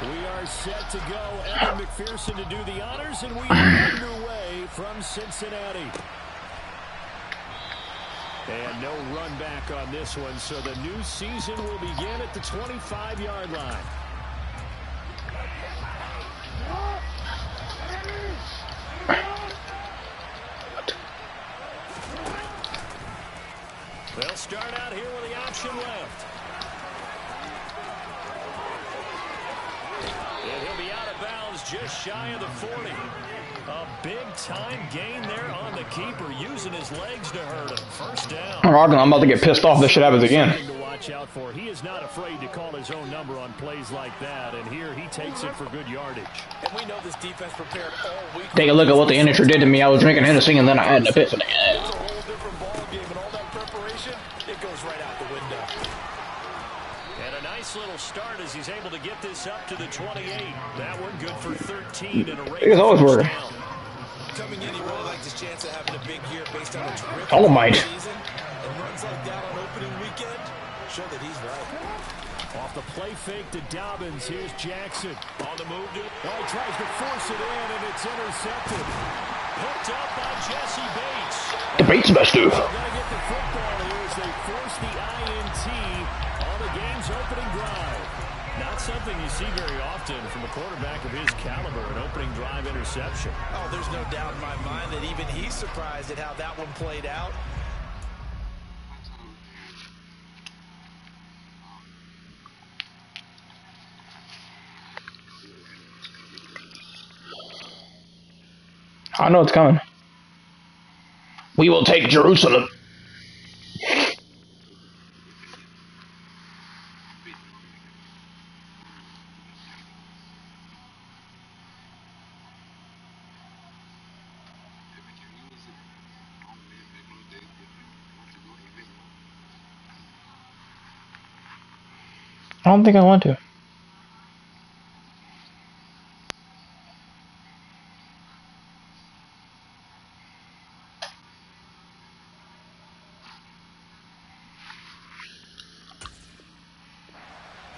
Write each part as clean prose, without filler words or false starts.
We are set to go. Evan McPherson to do the honors, and we are underway from Cincinnati. And no run back on this one, so the new season will begin at the 25-yard line. They'll start out here with the option left. And he'll be out of bounds just shy of the 40. A big-time gain there on the keeper, using his legs to hurt him. First down. I'm about to get pissed off if this shit happens again. To watch out for. He is not afraid to call his own number on plays like that, and here he takes it for good yardage. And we know this defense prepared all week. Take a look at what the initiator did to me. I was drinking Hennessy and then I had an epiphany. It's a whole different ball game, and all that preparation, it goes right out the window. And a nice little start as he's able to get this up to the 28. That one good for 13 and a rate. It's always working. Coming in, he really likes his chance of having a big year based on a terrific season. And runs like that on opening weekend show that he's right. Off the play fake to Dobbins. Here's Jackson on the move. He tries to force it in, and it's intercepted. Picked up by Jesse Bates. The Bates Buster. They're going to get the football here as they force the INT on the game's opening drive. Not something you see very often from a quarterback of his caliber, an opening drive interception. Oh, there's no doubt in my mind that even he's surprised at how that one played out. I know it's coming. We will take Jerusalem. I don't think I want to.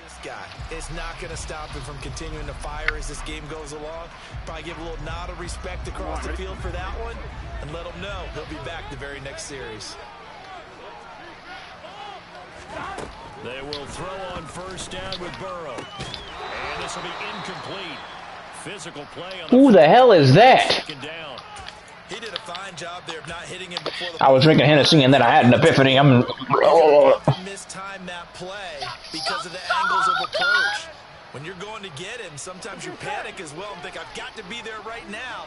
This guy is not going to stop him from continuing to fire as this game goes along. Probably give a little nod of respect across the field for that one and let him know he'll be back the very next series. They will throw on first down with Burrow. And this will be incomplete. Physical play on the Who the hell is that? second down. He did a fine job there of not hitting him before the I was drinking Hennessy and then I had an epiphany. mistime that play because of the angles of approach. When you're going to get him, sometimes you panic as well and think, I've got to be there right now.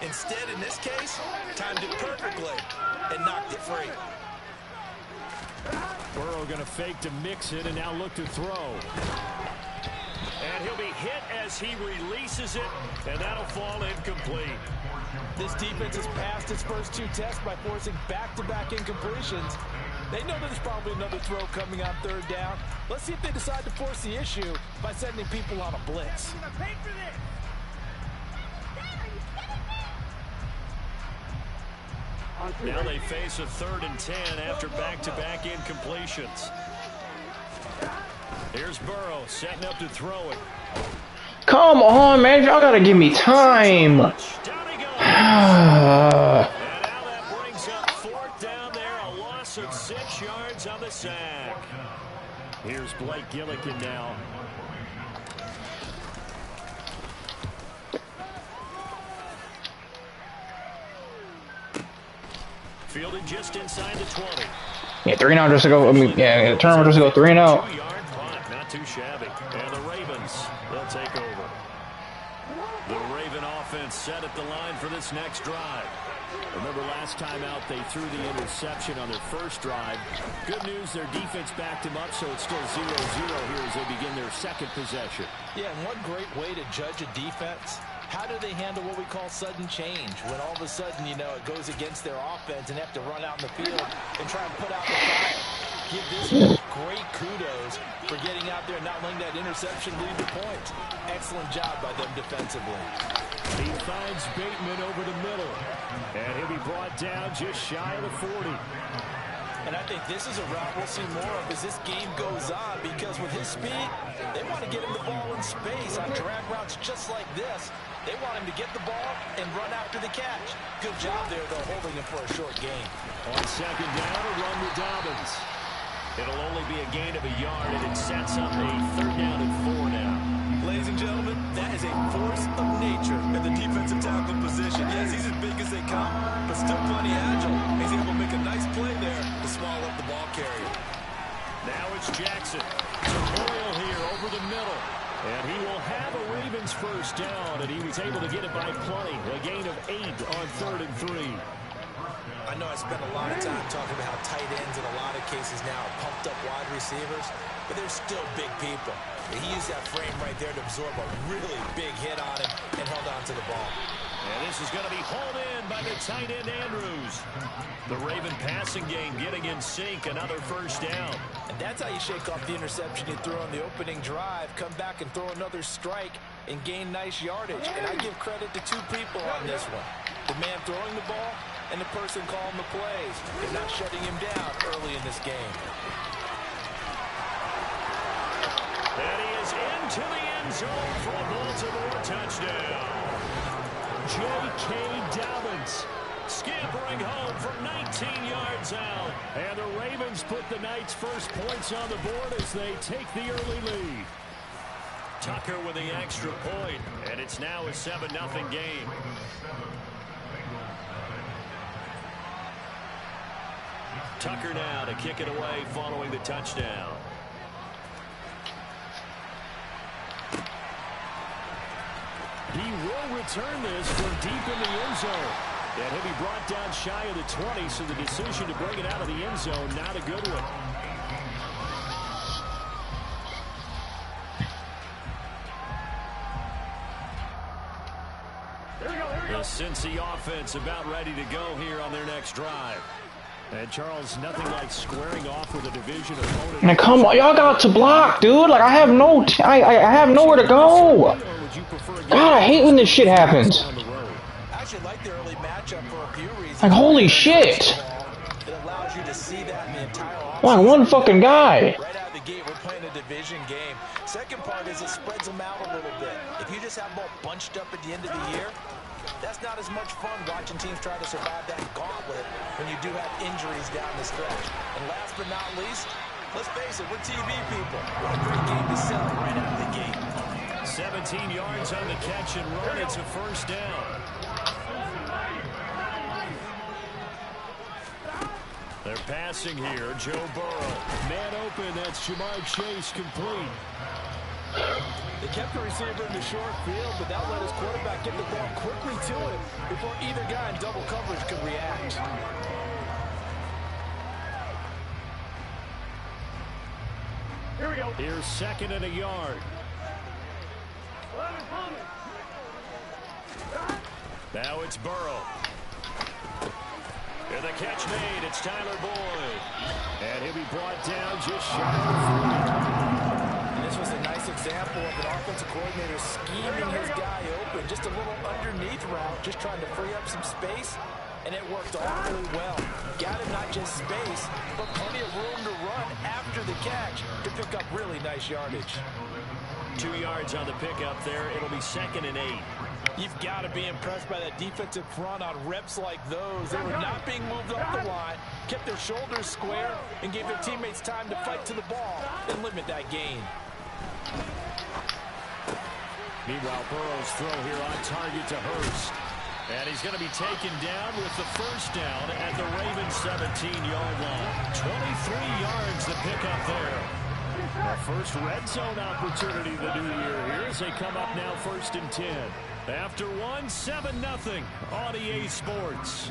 Instead, in this case, timed it perfectly and knocked it free. Burrow going to fake to mix it and now look to throw. And he'll be hit as he releases it, and that'll fall incomplete. This defense has passed its first two tests by forcing back-to-back incompletions. They know there's probably another throw coming on third down. Let's see if they decide to force the issue by sending people on a blitz. Now they face a 3rd and 10 after back-to-back incompletions. Here's Burrow setting up to throw it. Come on, man. Y'all gotta give me time. Down he goes. And now that brings up 4th down there. A loss of 6 yards on the sack. Here's Blake Gillikin now. Fielded just inside the 20. Yeah, 3 and out just to go. I mean, yeah, turnover just to go 3 and out. 2-yard punt, not too shabby. And the Ravens, they'll take over. The Raven offense set at the line for this next drive. Remember last time out they threw the interception on their first drive. Good news, their defense backed him up, so it's still 0-0 here as they begin their second possession. Yeah, and one great way to judge a defense. How do they handle what we call sudden change? When all of a sudden, you know, it goes against their offense and have to run out in the field and try and put out the fire. Give this one great kudos for getting out there and not letting that interception lead to points. Excellent job by them defensively. He finds Bateman over the middle. And he'll be brought down just shy of the 40. And I think this is a route we'll see more of as this game goes on, because with with his speed, they want to get him the ball in space on drag routes just like this. They want him to get the ball and run after the catch. Good job there, though, holding him for a short gain. On second down, a run with Dobbins. It'll only be a gain of a yard, and it sets up a 3rd down and 4 now. Ladies and gentlemen, that is a force of nature at the defensive tackle position. Yes, he's as big as they come, but still plenty agile. He's able to make a nice play there to small up the ball carrier. Now it's Jackson. To Boyle here over the middle. And he will have a Ravens 1st down, and he was able to get it by plenty. A gain of 8 on 3rd and 3. I know I spent a lot of time talking about how tight ends in a lot of cases now are pumped up wide receivers, but they're still big people. And he used that frame right there to absorb a really big hit on him and held on to the ball. And this is going to be hauled in by the tight end Andrews. The Raven passing game getting in sync, another 1st down. And that's how you shake off the interception you threw on the opening drive, come back and throw another strike and gain nice yardage. And I give credit to 2 people on this one. The man throwing the ball and the person calling the plays. They're not shutting him down early in this game. And he is into the end zone for a Baltimore touchdown. J.K. Dobbins scampering home from 19 yards out. And the Ravens put the Knights' first points on the board as they take the early lead. Tucker with the extra point, and it's now a 7-0 game. Tucker now to kick it away following the touchdown. He will return this from deep in the end zone. And he'll be brought down shy of the 20, so the decision to bring it out of the end zone, not a good one. The Cincy offense about ready to go here on their next drive. And Charles, nothing like squaring off with a division opponent. Man, come on, y'all got to block, dude. Like I have I have nowhere to go. God, I hate when this shit happens. I actually like the early matchup for a few reasons. Like holy shit. It allows you to see that in the entire offense. Why one fucking guy? Right out of the gate, we're playing a division game. Second part is it spreads them out a little bit. If you just have them all bunched up at the end of the year, that's not as much fun watching teams try to survive that gauntlet when you do have injuries down the stretch. And last but not least, let's face it, we're TV people. What a great game to sell right out of the gate. 17 yards on the catch and run. It's a 1st down. They're passing here. Joe Burrow. Man open. That's Jamar Chase complete. They kept the receiver in the short field, but that let his quarterback get the ball quickly to him before either guy in double coverage could react. Here we go. Here's 2nd and a yard. Now it's Burrow. And the catch made. It's Tyler Boyd. And he'll be brought down just shy of 40. This was a nice example of an offensive coordinator scheming his guy open. Just a little underneath route, just trying to free up some space, and it worked all really well. Got him not just space, but plenty of room to run after the catch to pick up really nice yardage. 2 yards on the pickup there. It'll be 2nd and 8. You've got to be impressed by that defensive front on reps like those. They were not being moved off the line, kept their shoulders square, and gave their teammates time to fight to the ball and limit that gain. Meanwhile, Burrow's throw here on target to Hurst. And he's going to be taken down with the 1st down at the Ravens' 17-yard line. 23 yards to pick up there. Our first red zone opportunity of the new year here as they come up now 1st and 10. After 7-0 on EA Sports.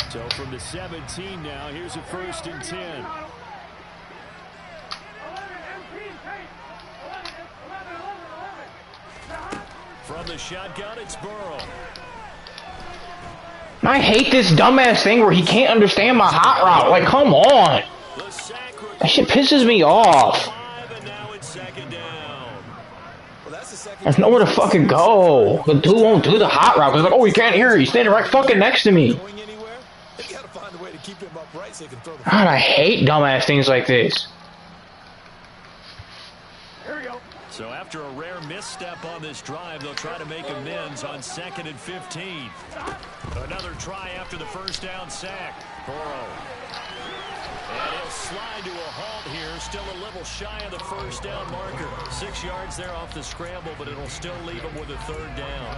So from the 17 now, here's a 1st and 10. From the shotgun, it's Burrow. I hate this dumbass thing where he can't understand my hot route. Like, come on. That shit pisses me off. There's nowhere to fucking go. The dude won't do the hot route. He's like, oh, you can't hear it. He's standing right fucking next to me. God, I hate dumbass things like this. So after a rare misstep on this drive, they'll try to make amends on 2nd and 15. Another try after the first down sack. Burrow. And he'll slide to a halt here. Still a little shy of the first down marker. 6 yards there off the scramble, but it'll still leave him with a 3rd down.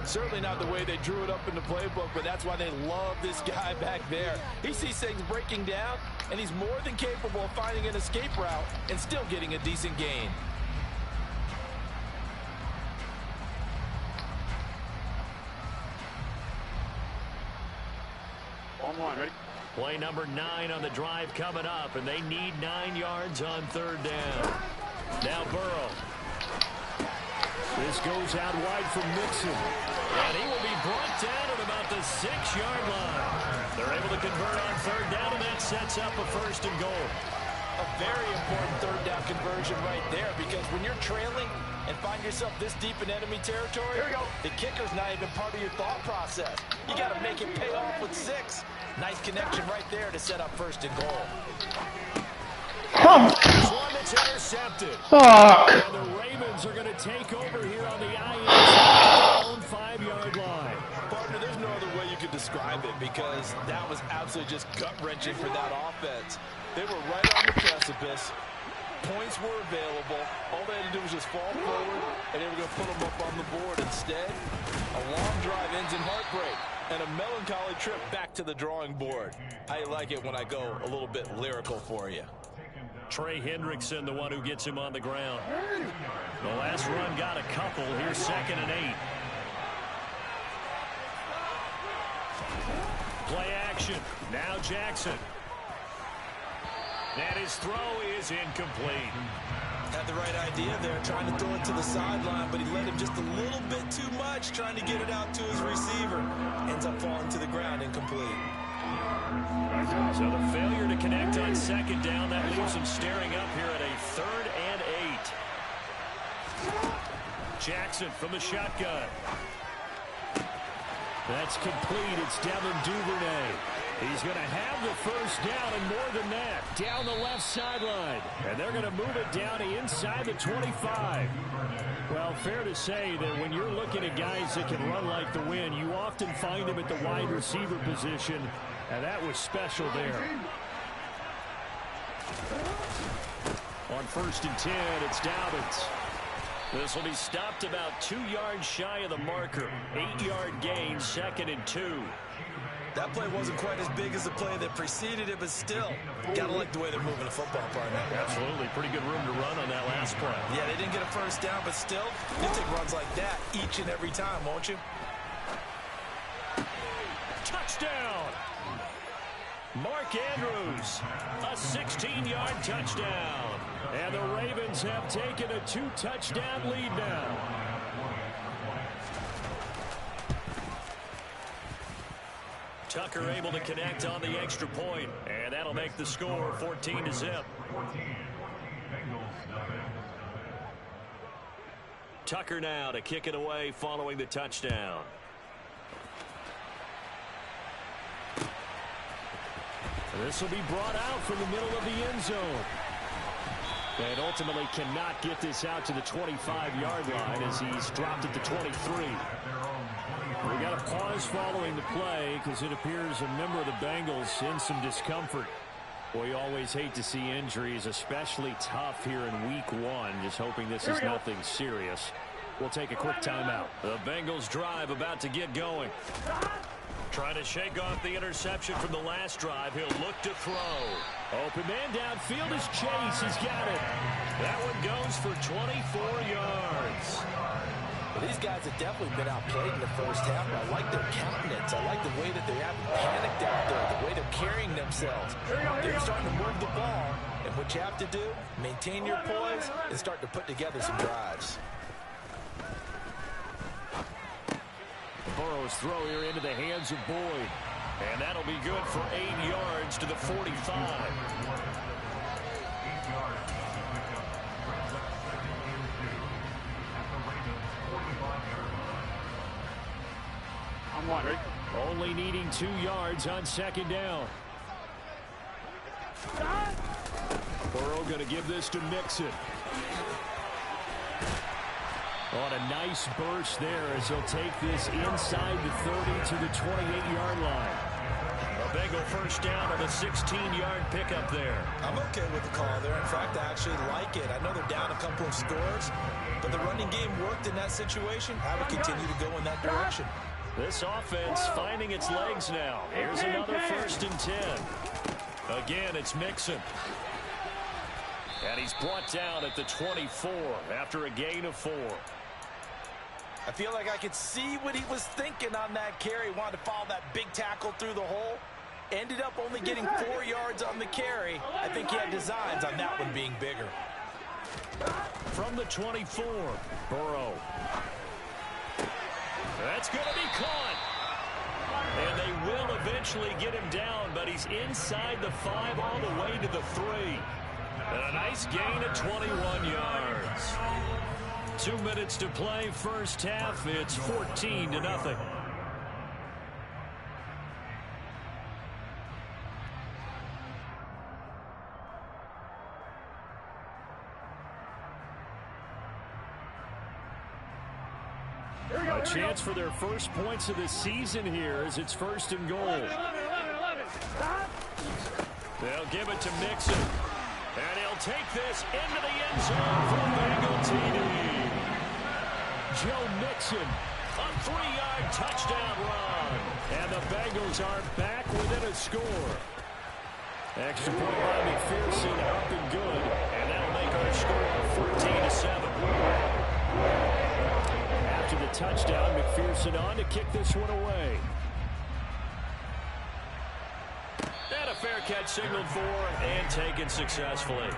Certainly not the way they drew it up in the playbook, but that's why they love this guy back there. He sees things breaking down, and he's more than capable of finding an escape route and still getting a decent gain. Play number 9 on the drive coming up, and they need 9 yards on 3rd down. Now Burrow. This goes out wide from Mixon, and he will be brought down at about the 6-yard line. They're able to convert on 3rd down, and that sets up a 1st and goal. A very important 3rd down conversion right there, because when you're trailing and find yourself this deep in enemy territory, the kicker's not even part of your thought process. You got to make it pay off with 6. Nice connection right there to set up 1st and goal. One that's intercepted. Fuck. And the Ravens are going to take over here on the own 5-yard line. Partner, there's no other way you could describe it, because that was absolutely just gut-wrenching for that offense. They were right on the precipice. Points were available. All they had to do was just fall forward, and they were going to put them up on the board. Instead, a long drive ends in heartbreak and a melancholy trip back to the drawing board. I like it when I go a little bit lyrical for you. Trey Hendrickson, the one who gets him on the ground. The last run got a couple. Here's 2nd and 8. Play action. Now Jackson. And his throw is incomplete. Had the right idea there, trying to throw it to the sideline, but he let him just a little bit too much, trying to get it out to his receiver. Ends up falling to the ground, incomplete. So the failure to connect on 2nd down, that leaves him staring up here at a 3rd and 8. Jackson from the shotgun. That's complete. It's Devin Duvernay. He's going to have the 1st down, and more than that, down the left sideline. And they're going to move it down to inside the 25. Well, fair to say that when you're looking at guys that can run like the wind, you often find them at the wide receiver position, and that was special there. On 1st and 10, it's Dobbins. This will be stopped about 2 yards shy of the marker. 8-yard gain, 2nd and 2. That play wasn't quite as big as the play that preceded it, but still, gotta like the way they're moving the football, partner. Absolutely. Pretty good room to run on that last play. Yeah, they didn't get a 1st down, but still, you'll take runs like that each and every time, won't you? Touchdown! Mark Andrews, a 16-yard touchdown. And the Ravens have taken a 2-touchdown lead now. Tucker able to connect on the extra point, and that'll make the score 14-0. Tucker now to kick it away following the touchdown. This will be brought out from the middle of the end zone. And ultimately cannot get this out to the 25-yard line as he's dropped at the 23. We got a pause following the play because it appears a member of the Bengals in some discomfort. Boy, you always hate to see injuries, especially tough here in week 1. Just hoping this is nothing serious. We'll take a quick timeout. The Bengals drive about to get going. Trying to shake off the interception from the last drive. He'll look to throw. Open man downfield is Chase. He's got it. That one goes for 24 yards. Well, these guys have definitely been outplayed in the first half. I like their countenance. I like the way that they haven't panicked out there, the way they're carrying themselves. They're starting to move the ball, and what you have to do, maintain your poise and start to put together some drives. Burrow's throw here into the hands of Boyd. And that'll be good for 8 yards to the 45. Only needing 2 yards on second down. Burrow going to give this to Mixon. On a nice burst there as he'll take this inside the 30 to the 28-yard line. A Bengal first down on a 16-yard pickup there. I'm okay with the call there. In fact, I actually like it. I know they're down a couple of scores, but the running game worked in that situation. I would continue to go in that direction. This offense finding its legs now. Here's another 1st and 10. Again, it's Mixon. And he's brought down at the 24 after a gain of 4. I feel like I could see what he was thinking on that carry. Wanted to follow that big tackle through the hole. Ended up only getting 4 yards on the carry. I think he had designs on that one being bigger. From the 24, Burrow. That's going to be caught. And they will eventually get him down, but he's inside the 5 all the way to the 3. And a nice gain of 21 yards. 2 minutes to play, first half. It's 14-0. A chance for their first points of the season here as it's 1st and goal. They'll give it to Mixon. And he'll take this into the end zone for a Bengal TD. Joe Mixon, a 3-yard touchdown run. And the Bengals are back within a score. Extra point by McPherson, up and good. And that'll make our score 14-7. After the touchdown, McPherson on to kick this one away. And a fair catch signaled for and taken successfully.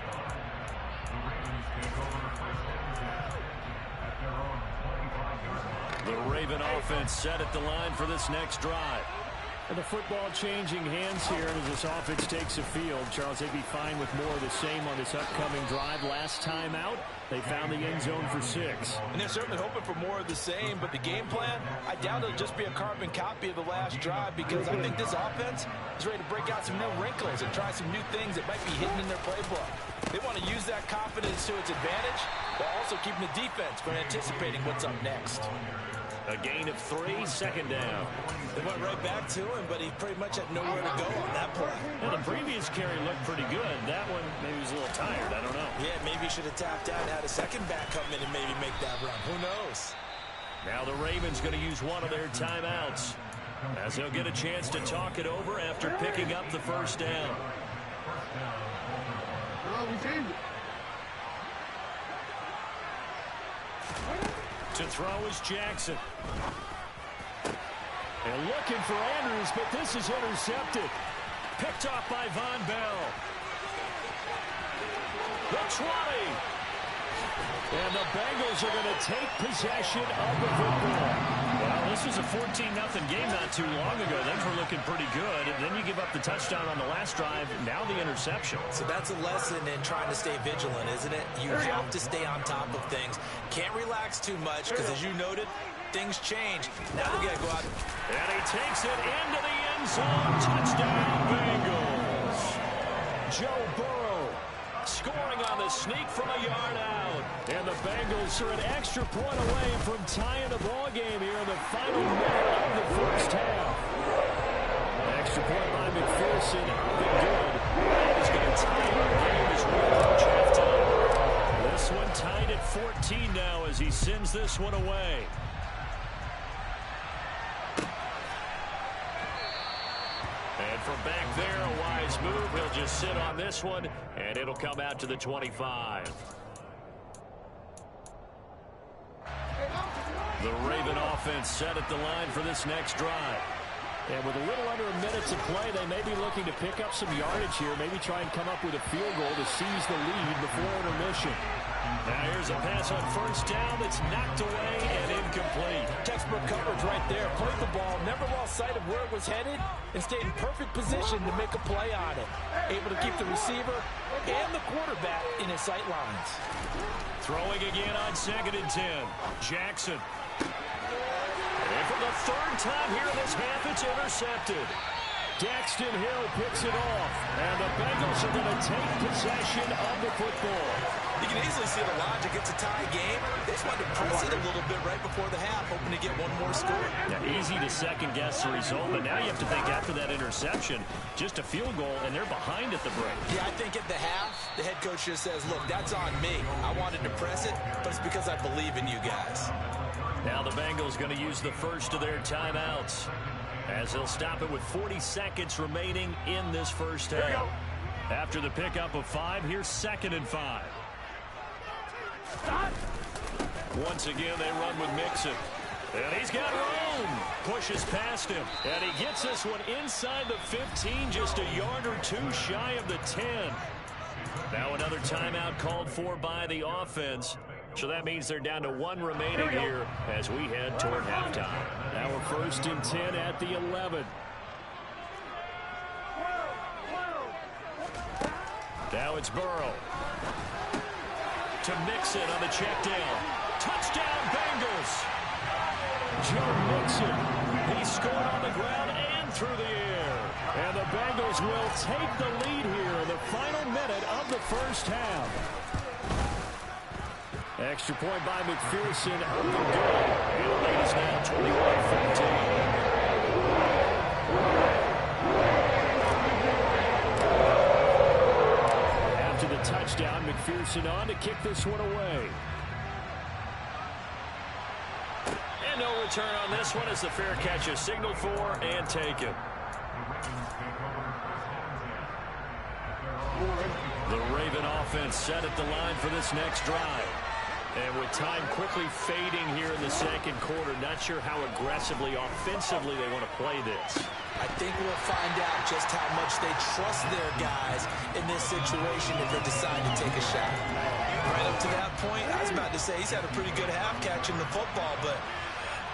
The Raven offense set at the line for this next drive. And the football changing hands here as this offense takes the field. Charles, they'd be fine with more of the same on this upcoming drive. Last time out, they found the end zone for 6. And they're certainly hoping for more of the same, but the game plan, I doubt it'll just be a carbon copy of the last drive because I think this offense is ready to break out some new wrinkles and try some new things that might be hidden in their playbook. They want to use that confidence to its advantage, while also keeping the defense from anticipating what's up next. A gain of 3, second down. They went right back to him, but he pretty much had nowhere to go on that play. And the previous carry looked pretty good. That one, maybe he was a little tired. I don't know. Yeah, maybe he should have tapped out and had a second back come in and maybe make that run. Who knows? Now the Ravens going to use one of their timeouts as they'll get a chance to talk it over after picking up the first down. To throw is Jackson. And looking for Andrews, but this is intercepted. Picked off by Von Bell. The 20. And the Bengals are going to take possession of the football. Well, this was a 14-0 game not too long ago. Things were looking pretty good. And then you give up the touchdown on the last drive. Now the interception. So that's a lesson in trying to stay vigilant, isn't it? You have to stay on top of things. Can't relax too much because, as you noted, things change. Now they got to go out. And he takes it into the end zone. Touchdown, Bengals. Joe Burrow scoring on the sneak from a yard out. And the Bengals are an extra point away from tying the ball game here in the final minute of the first half. Extra point by McPherson. Up and good. And he's going to tie our game as we approach halftime. This one tied at 14 now as he sends this one away. And from back there, a wise move. He'll just sit on this one, and it'll come out to the 25. The Raven offense set at the line for this next drive. And with a little under a minute to play, they may be looking to pick up some yardage here, maybe try and come up with a field goal to seize the lead before intermission. Now here's a pass on first down that's knocked away and incomplete. Textbook coverage right there. Played the ball, never lost sight of where it was headed, and stayed in perfect position to make a play on it. Able to keep the receiver and the quarterback in his sight lines. Throwing again on 2nd and 10. Jackson. And for the third time here in this half, it's intercepted. Daxton Hill picks it off, and the Bengals are going to take possession of the football. You can easily see the logic. It's a tie game. They just wanted to press it a little bit right before the half, hoping to get one more score. Yeah, easy to second-guess the result, but now you have to think after that interception, just a field goal, and they're behind at the break. Yeah, I think at the half, the head coach just says, look, that's on me. I wanted to press it, but it's because I believe in you guys. Now the Bengals going to use the first of their timeouts, as they'll stop it with 40 seconds remaining in this first half. After the pickup of 5, here's 2nd and 5. Once again, they run with Mixon. And he's got room. Pushes past him. And he gets this one inside the 15, just a yard or two shy of the 10. Now another timeout called for by the offense. So that means they're down to 1 remaining here as we head toward halftime. Now we're 1st and 10 at the 11. Now it's Burrow. To Mixon on the check down. Touchdown, Bengals! Joe Mixon. He scored on the ground and through the air. And the Bengals will take the lead here in the final minute of the first half. Extra point by McPherson up and good. And the lead is now 21-14. After the touchdown, McPherson on to kick this one away. And no return on this one as the fair catch is signaled for and taken. The Raven offense set at the line for this next drive. And with time quickly fading here in the second quarter, not sure how aggressively, offensively they want to play this. I think we'll find out just how much they trust their guys in this situation if they decide to take a shot. Right up to that point, I was about to say he's had a pretty good half catching the football, but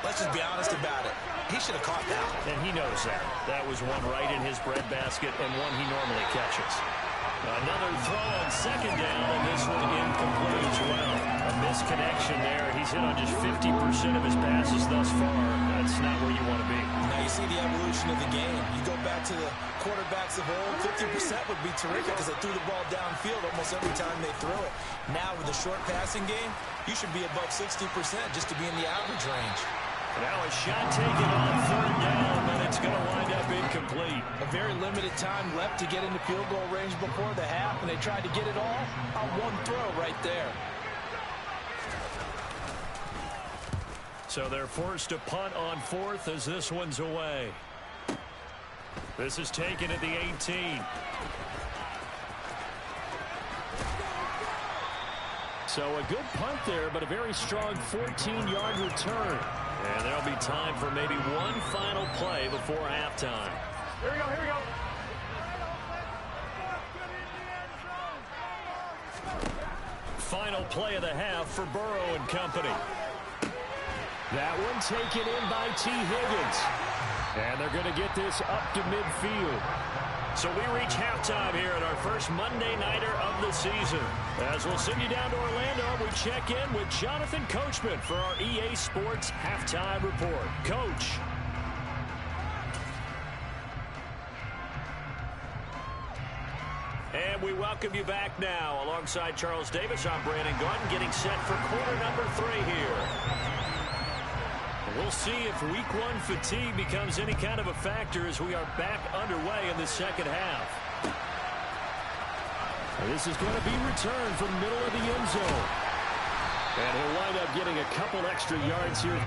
let's just be honest about it. He should have caught that. And he knows that. That was one right in his breadbasket and one he normally catches. Another throw on 2nd down, and this one incomplete as well. A misconnection there. He's hit on just 50% of his passes thus far. That's not where you want to be. Now you see the evolution of the game. You go back to the quarterbacks of old, 50% would be terrific because they threw the ball downfield almost every time they threw it. Now with the short passing game, you should be above 60% just to be in the average range. Now a shot taken on 3rd down, but it's going to wind up incomplete. A very limited time left to get into field goal range before the half, and they tried to get it all on one throw right there. So they're forced to punt on 4th as this one's away. This is taken at the 18. So a good punt there, but a very strong 14-yard return. And there'll be time for maybe one final play before halftime. Here we go, here we go. Final play of the half for Burrow and company. That one taken in by T. Higgins. And they're going to get this up to midfield. So we reach halftime here at our first Monday Nighter of the season. As we'll send you down to Orlando, we check in with Jonathan Coachman for our EA Sports Halftime Report. Coach. And we welcome you back now. Alongside Charles Davis, I'm Brandon Gordon, getting set for quarter number 3 here. We'll see if week 1 fatigue becomes any kind of a factor as we are back underway in the second half. This is going to be returned from middle of the end zone. And he'll wind up getting a couple extra yards here.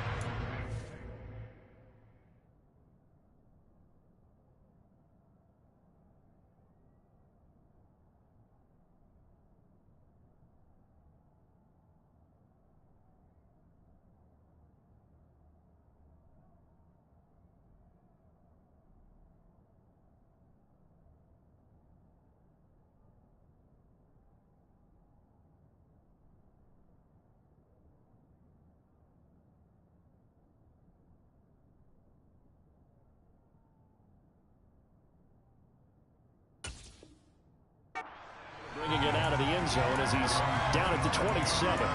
zone as he's down at the 27.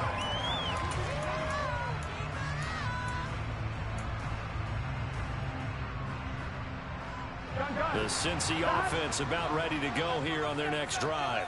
The Cincy offense about ready to go here on their next drive.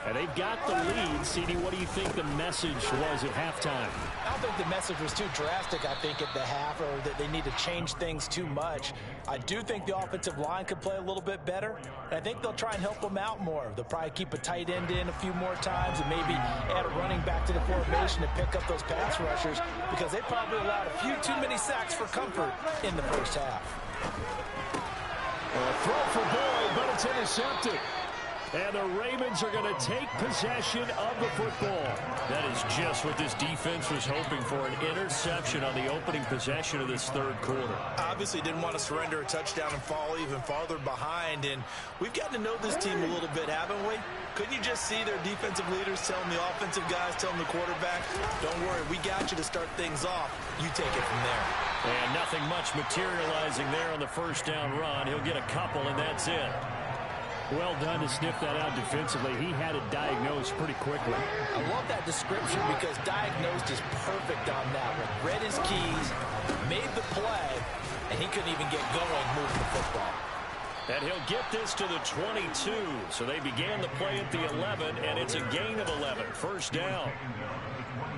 And they've got the lead. CD, what do you think the message was at halftime? I don't think the message was too drastic, I think, at the half, or that they need to change things too much. I do think the offensive line could play a little bit better, and I think they'll try and help them out more. They'll probably keep a tight end in a few more times and maybe add a running back to the formation to pick up those pass rushers, because they probably allowed a few too many sacks for comfort in the first half. A throw for Boyd, but it's intercepted. And the Ravens are going to take possession of the football. That is just what this defense was hoping for, an interception on the opening possession of this third quarter. Obviously didn't want to surrender a touchdown and fall even farther behind. And we've gotten to know this team a little bit, haven't we? Couldn't you just see their defensive leaders telling the offensive guys, telling the quarterback, don't worry, we got you to start things off. You take it from there. And nothing much materializing there on the first down run. He'll get a couple, and that's it. Well done to sniff that out defensively. He had it diagnosed pretty quickly. I love that description because diagnosed is perfect on that one. Read his keys, made the play, and he couldn't even get going moving the football. And he'll get this to the 22. So they began the play at the 11, and it's a gain of 11. First down.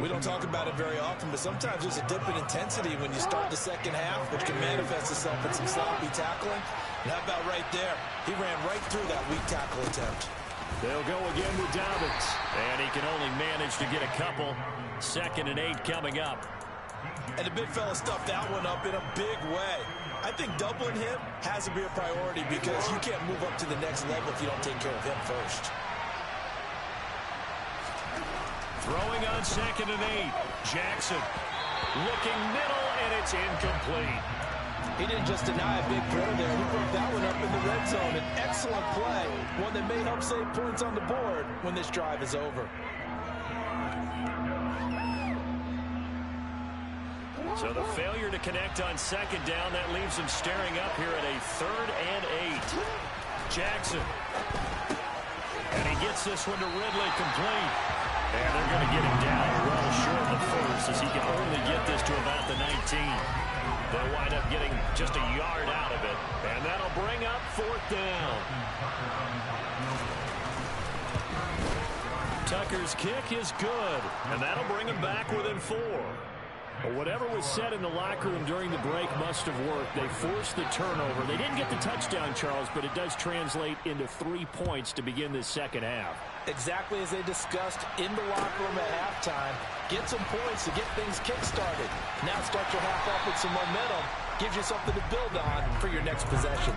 We don't talk about it very often, but sometimes there's a dip in intensity when you start the second half, which can manifest itself in some sloppy tackling. And how about right there? He ran right through that weak tackle attempt. They'll go again with Dobbins. And he can only manage to get a couple. 2nd and 8 coming up. And the big fella stuffed that one up in a big way. I think doubling him has to be a priority because you can't move up to the next level if you don't take care of him first. Throwing on 2nd and 8. Jackson looking middle, and it's incomplete. He didn't just deny a big throw there. He broke that one up in the red zone. An excellent play, one that may help save points on the board when this drive is over. So the failure to connect on 2nd down, that leaves him staring up here at a 3rd and 8. Jackson. And he gets this one to Ridley complete. And they're going to get him down well short of the first as he can only get this to about the 19. They'll wind up getting just a yard out of it. And that'll bring up 4th down. Tucker's kick is good. And that'll bring him back within 4. Well, whatever was said in the locker room during the break must have worked. They forced the turnover. They didn't get the touchdown, Charles, but it does translate into 3 points to begin this second half. Exactly as they discussed in the locker room at halftime. Get some points to get things kick-started. Now start your half off with some momentum. Gives you something to build on for your next possession.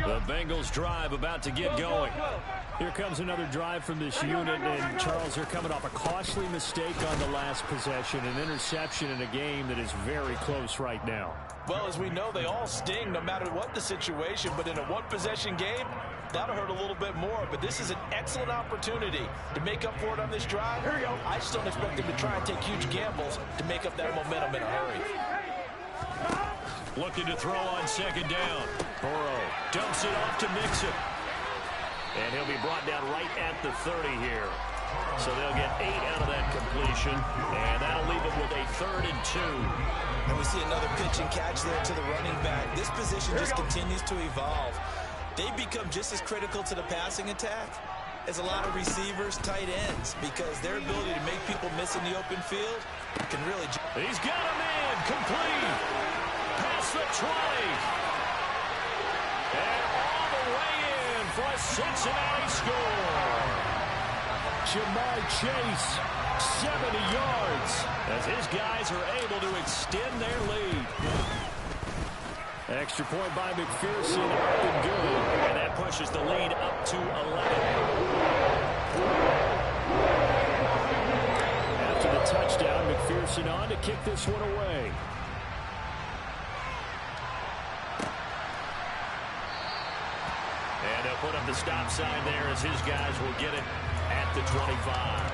The Bengals drive about to get going. Here comes another drive from this unit, and Charles, they're coming off a costly mistake on the last possession, an interception in a game that is very close right now. Well, as we know, they all sting no matter what the situation, but in a one-possession game, that'll hurt a little bit more. But this is an excellent opportunity to make up for it on this drive. Here we go. I just don't expect them to try and take huge gambles to make up that momentum in a hurry. Looking to throw on 2nd down. Burrow dumps it off to Mixon. And he'll be brought down right at the 30 here. So they'll get 8 out of that completion. And that'll leave them with a 3rd and 2. And we see another pitch and catch there to the running back. This position just continues to evolve. They become just as critical to the passing attack as a lot of receivers, tight ends, because their ability to make people miss in the open field can really... He's got a man complete. Past the 20. And all the way in for a Cincinnati score. Jamar Chase, 70 yards, as his guys are able to extend their lead. Extra point by McPherson, up and good. And that pushes the lead up to 11. After the touchdown, McPherson on to kick this one away. And they'll put up the stop sign there as his guys will get it at the 25.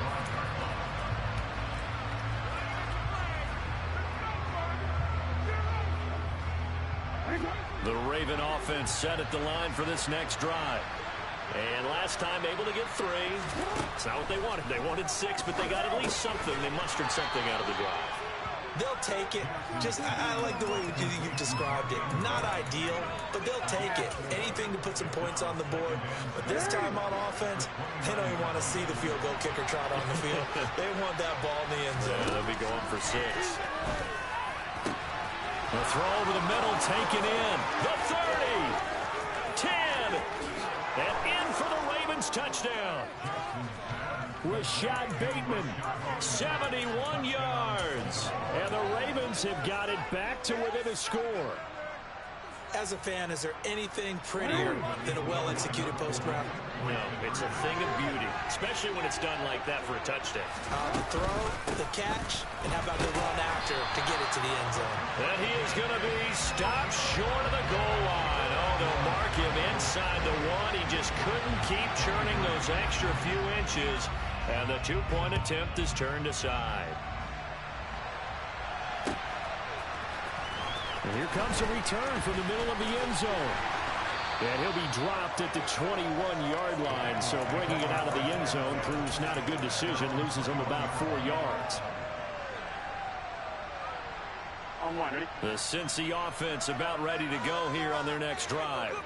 The Raven offense set at the line for this next drive. And last time able to get 3. It's not what they wanted. They wanted 6, but they got at least something. They mustered something out of the drive. They'll take it. I like the way you've described it. Not ideal, but they'll take it. Anything to put some points on the board. But this time on offense, they don't even want to see the field goal kicker trot on the field. They want that ball in the end zone. Yeah, they'll be going for 6. The throw over the middle, taken in. The 30. 10. And in for the Ravens touchdown. Rashad Bateman, 71 yards. And the Ravens have got it back to within a score. As a fan, is there anything prettier than a well-executed post route? No, it's a thing of beauty, especially when it's done like that for a touchdown. The throw, the catch, and how about the run after to get it to the end zone? And he is going to be stopped short of the goal line. Oh, they'll mark him inside the 1. He just couldn't keep churning those extra few inches. And the 2-point attempt is turned aside. And here comes a return from the middle of the end zone. And he'll be dropped at the 21-yard line. So bringing it out of the end zone proves not a good decision. Loses him about 4 yards. The Cincy offense about ready to go here on their next drive.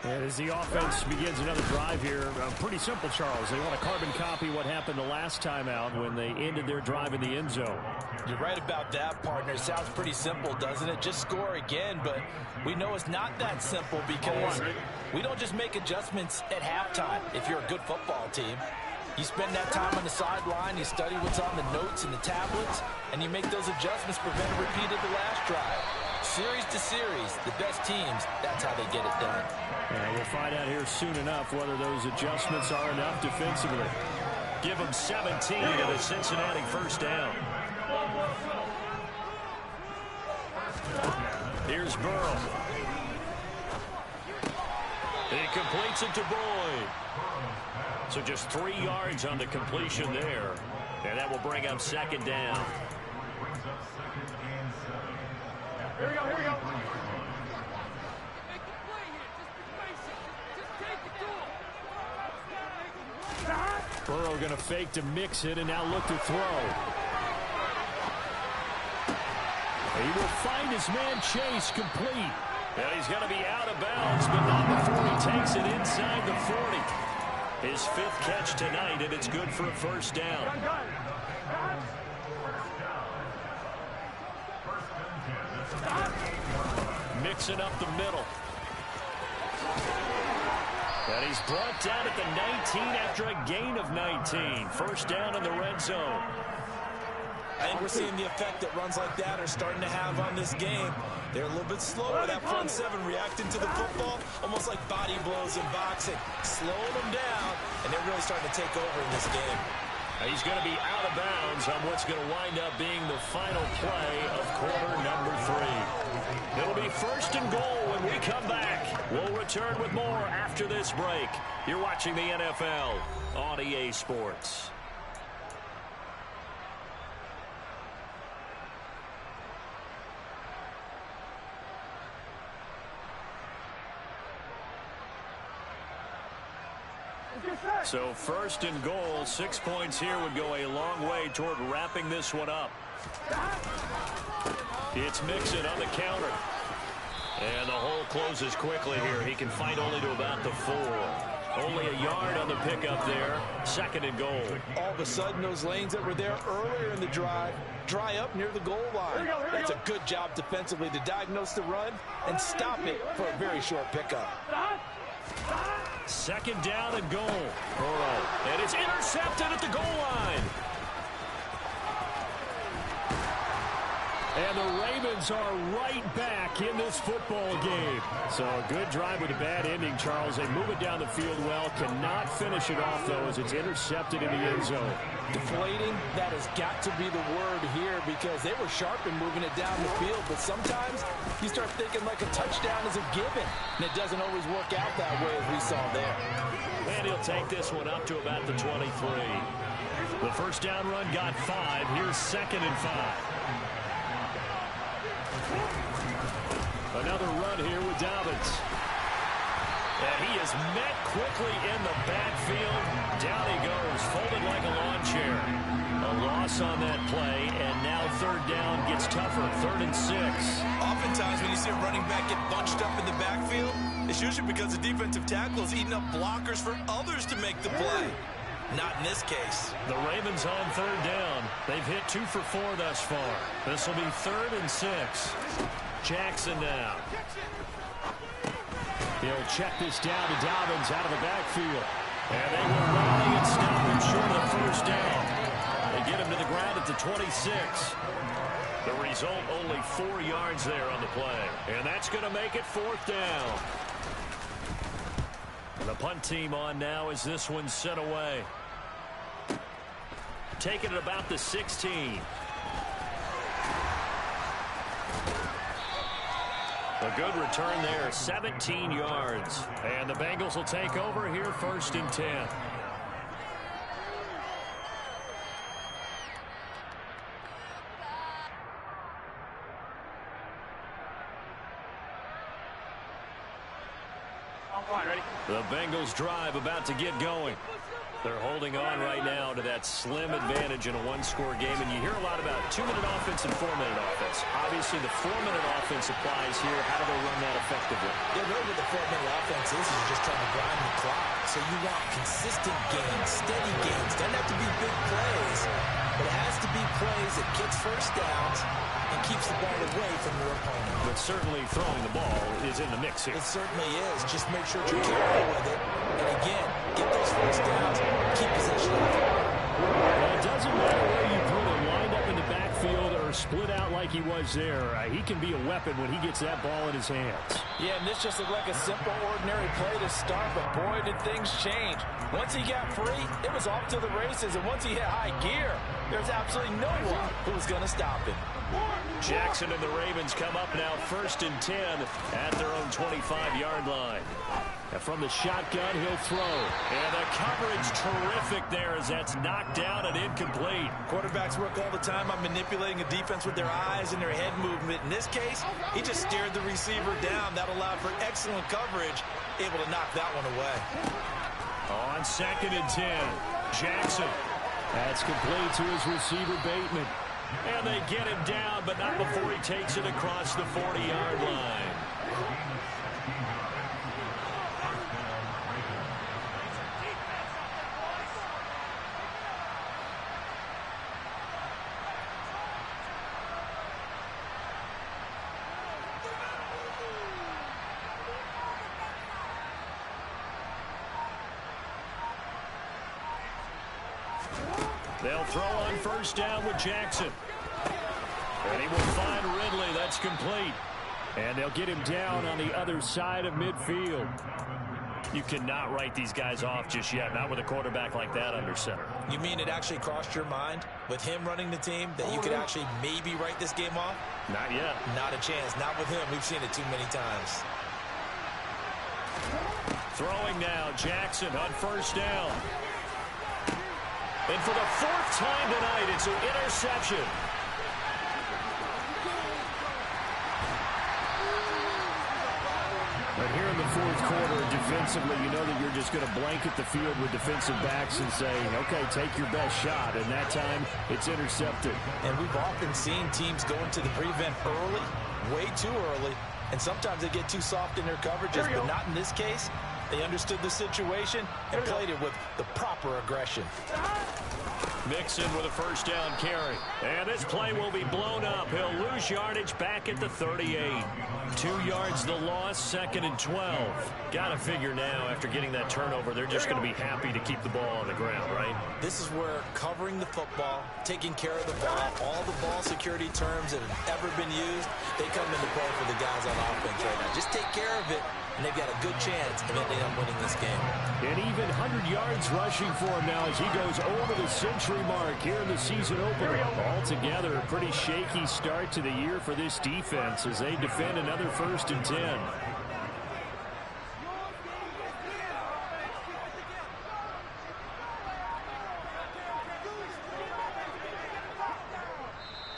And as the offense begins another drive here, pretty simple, Charles. They want to carbon copy what happened the last time out when they ended their drive in the end zone. You're right about that, partner. Sounds pretty simple, doesn't it? Just score again, but we know it's not that simple because we don't just make adjustments at halftime if you're a good football team. You spend that time on the sideline, you study what's on the notes and the tablets, and you make those adjustments, prevent a repeat of the last drive. Series to series, the best teams, that's how they get it done. And we'll find out here soon enough whether those adjustments are enough defensively. Give them 17 to the Cincinnati first down. Here's Burrow. He completes it to Boyd. So just 3 yards on the completion there. And that will bring up second down. Here we go, here we go. Burrow going to fake to mix it and now look to throw. He will find his man Chase complete. Now he's going to be out of bounds, but not before he takes it inside the 40. His 5th catch tonight, and it's good for a first down. Mixing up the middle. And he's brought down at the 19 after a gain of 19. First down in the red zone. I think we're seeing the effect that runs like that are starting to have on this game. They're a little bit slower, that front 7 reacting to the football, almost like body blows in boxing. Slowing them down, and they're really starting to take over in this game. He's going to be out of bounds on what's going to wind up being the final play of quarter number 3. It'll be first and goal when we come back. We'll return with more after this break. You're watching the NFL on EA Sports. So first and goal, 6 points here would go a long way toward wrapping this one up. It's Mixon on the counter. And the hole closes quickly here. He can fight only to about the 4. Only a yard on the pickup there. Second and goal. All of a sudden, those lanes that were there earlier in the drive dry up near the goal line. That's a good job defensively to diagnose the run and stop it for a very short pickup. Second down and goal. Burrow. And it's intercepted at the goal line. And the Ravens are right back in this football game. So a good drive with a bad ending, Charles. They move it down the field well. Cannot finish it off, though, as it's intercepted in the end zone. Deflating, that has got to be the word here because they were sharp in moving it down the field. But sometimes you start thinking like a touchdown is a given. And it doesn't always work out that way as we saw there. And he'll take this one up to about the 23. The first down run got 5. Here's second and 5. Another run here with Dobbins. And he is met quickly in the backfield. Down he goes, folded like a lawn chair. A loss on that play, and now third down gets tougher, 3rd and 6. Oftentimes when you see a running back get bunched up in the backfield, it's usually because the defensive tackle is eating up blockers for others to make the play. Not in this case. The Ravens on third down. They've hit 2 for 4 thus far. This will be 3rd and 6. Jackson now. He'll check this down to Dobbins out of the backfield. And they will rally and stop him short of the first down. They get him to the ground at the 26. The result, only 4 yards there on the play. And that's going to make it 4th down. And the punt team on now as this one's sent away. Taking it about the 16. A good return there, 17 yards. And the Bengals will take over here 1st and 10. The Bengals drive about to get going. They're holding on right now to that slim advantage in a one-score game, and you hear a lot about 2-minute offense and 4-minute offense. Obviously, the 4-minute offense applies here. How do they run that effectively? Yeah, really what the 4-minute offense is just trying to grind the clock. So you want consistent gains, steady gains. Doesn't have to be big plays, but it has to be plays that gets first downs and keeps the ball away from your opponent. But certainly throwing the ball is in the mix here. It certainly is. Just make sure you're careful with it. And again, get those first downs, keep possession of the ball. Well, it doesn't matter where you put him, lined up in the backfield or split out like he was there. He can be a weapon when he gets that ball in his hands. Yeah, and this just looked like a simple, ordinary play to start, but boy, did things change. Once he got free, it was off to the races, and once he hit high gear, there's absolutely no one who was going to stop him. Jackson and the Ravens come up now 1st and 10 at their own 25-yard line. And from the shotgun, he'll throw. And the coverage terrific there as that's knocked down and incomplete. Quarterbacks work all the time on manipulating a defense with their eyes and their head movement. In this case, he just stared the receiver down. That allowed for excellent coverage, able to knock that one away. On 2nd and 10, Jackson. That's complete to his receiver, Bateman. And they get him down, but not before he takes it across the 40-yard line. They'll throw on 1st down with Jackson. And he will find Ridley. That's complete. And they'll get him down on the other side of midfield. You cannot write these guys off just yet, not with a quarterback like that under center. You mean it actually crossed your mind with him running the team that you could actually maybe write this game off? Not yet. Not a chance. Not with him. We've seen it too many times. Throwing now, Jackson on 1st down. And for the 4th time tonight, it's an interception. But here in the 4th quarter, defensively, you know that you're just going to blanket the field with defensive backs and say, okay, take your best shot. And that time, it's intercepted. And we've often seen teams go into the prevent early, way too early, and sometimes they get too soft in their coverages, but not in this case. They understood the situation and played it with the proper aggression. Mixon with a 1st down carry. And this play will be blown up. He'll lose yardage back at the 38. 2 yards the loss, 2nd and 12. Got to figure now after getting that turnover, they're just going to be happy to keep the ball on the ground, right? This is where covering the football, taking care of the ball, all the ball security terms that have ever been used, they come into play for the guys on offense right now. Just take care of it, and they've got a good chance of ending up winning this game. And even 100 yards rushing for him now as he goes over the century mark here in the season opener. Altogether, a pretty shaky start to the year for this defense as they defend another 1st and 10.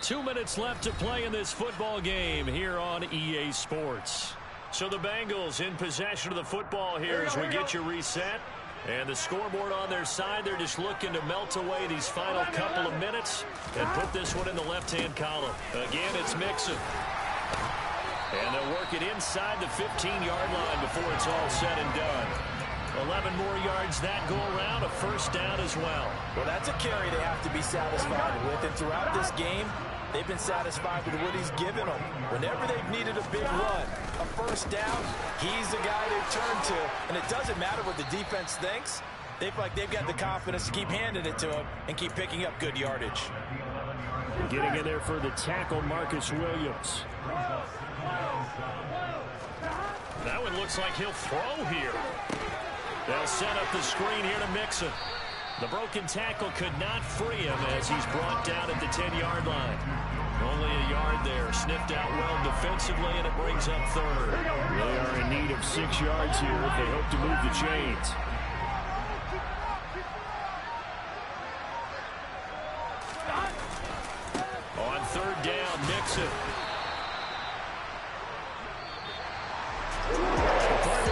2 minutes left to play in this football game here on EA Sports. So the Bengals in possession of the football here as we get you reset. And the scoreboard on their side, they're just looking to melt away these final couple of minutes and put this one in the left-hand column. Again, it's Mixon. And they'll work it inside the 15-yard line before it's all said and done. 11 more yards that go around, a first down as well. Well, that's a carry they have to be satisfied with. And throughout this game, they've been satisfied with what he's given them. Whenever they've needed a big run, a first down, he's the guy they've turned to. And it doesn't matter what the defense thinks. They feel like they've got the confidence to keep handing it to him and keep picking up good yardage. Getting in there for the tackle, Marcus Williams. That one looks like he'll throw here. They'll set up the screen here to Mixon. The broken tackle could not free him as he's brought down at the 10-yard line. Only a yard there. Sniffed out well defensively, and it brings up third. They are in need of 6 yards here if they hope to move the chains. On third down, Mixon.